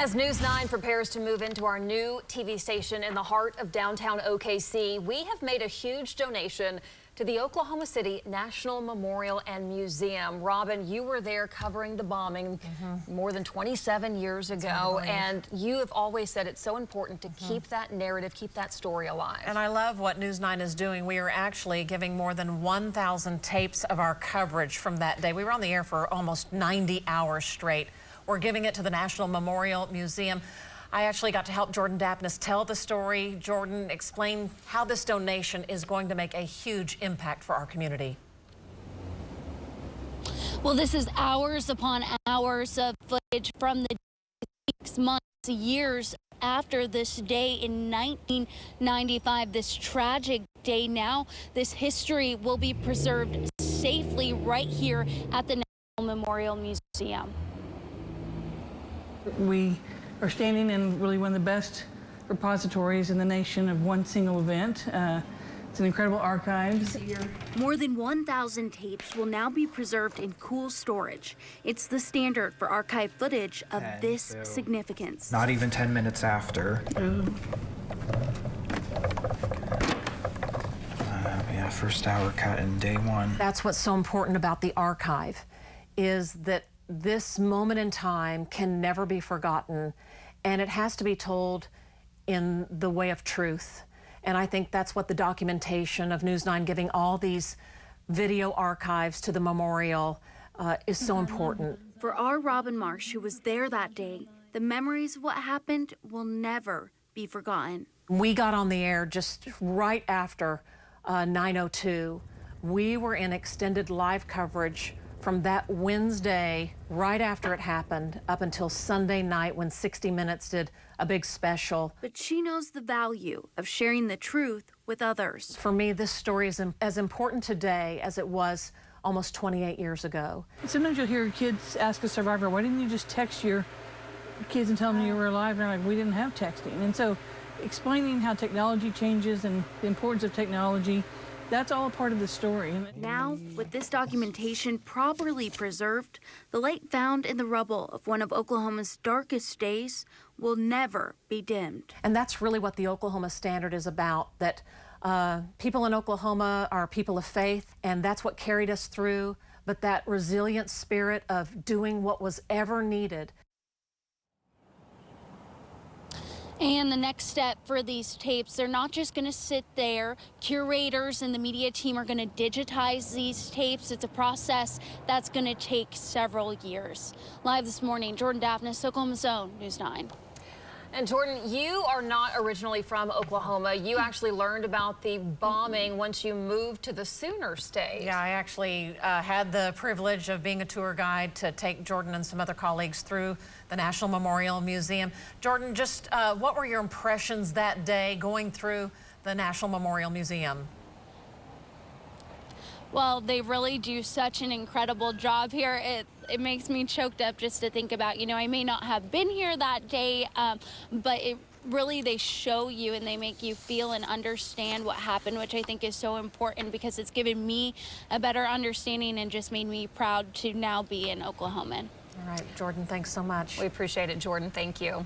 As News 9 prepares to move into our new TV station in the heart of downtown OKC, we have made a huge donation to the Oklahoma City National Memorial and Museum. Robin, you were there covering the bombing more than 27 years ago, and you have always said it's so important to keep that narrative, keep that story alive. And I love what News 9 is doing. We are actually giving more than 1,000 tapes of our coverage from that day. We were on the air for almost 90 hours straight. We're giving it to the National Memorial Museum. I actually got to help Jordan Daphnis tell the story. Jordan, explain how this donation is going to make a huge impact for our community. Well, this is hours upon hours of footage from the weeks, months, years after this day in 1995, this tragic day. Now, this history will be preserved safely right here at the National Memorial Museum. We are standing in really one of the best repositories in the nation of one single event. It's an incredible archives. More than 1,000 tapes will now be preserved in cool storage. It's the standard for archive footage of this significance. Not even 10 minutes after. Yeah, first hour cut in day one. That's what's so important about the archive, is that this moment in time can never be forgotten, and it has to be told in the way of truth. And I think that's what the documentation of News 9 giving all these video archives to the memorial is so important. For our Robin Marsh, who was there that day, the memories of what happened will never be forgotten. We got on the air just right after 9:02. We were in extended live coverage from that Wednesday, right after it happened, up until Sunday night when 60 Minutes did a big special. But she knows the value of sharing the truth with others. For me, this story is as important today as it was almost 28 years ago. Sometimes you'll hear kids ask a survivor, why didn't you just text your kids and tell them you were alive? And they're like, we didn't have texting. And so explaining how technology changes and the importance of technology, that's all a part of the story. Now, with this documentation properly preserved, the light found in the rubble of one of Oklahoma's darkest days will never be dimmed. And that's really what the Oklahoma Standard is about, that people in Oklahoma are people of faith, and that's what carried us through, but that resilient spirit of doing what was ever needed. And the next step for these tapes, they're not just going to sit there. Curators and the media team are going to digitize these tapes. It's a process that's going to take several years. Live this morning, Jordan Daphnis, Oklahoma's Own, News 9. And Jordan, you are not originally from Oklahoma. You actually learned about the bombing once you moved to the Sooner State. Yeah, I actually had the privilege of being a tour guide to take Jordan and some other colleagues through the National Memorial Museum. Jordan, just what were your impressions that day going through the National Memorial Museum? Well, they really do such an incredible job here. It makes me choked up just to think about, you know, I may not have been here that day, but they show you and they make you feel and understand what happened, which I think is so important because it's given me a better understanding and just made me proud to now be an Oklahoman. All right, Jordan, thanks so much. We appreciate it, Jordan. Thank you.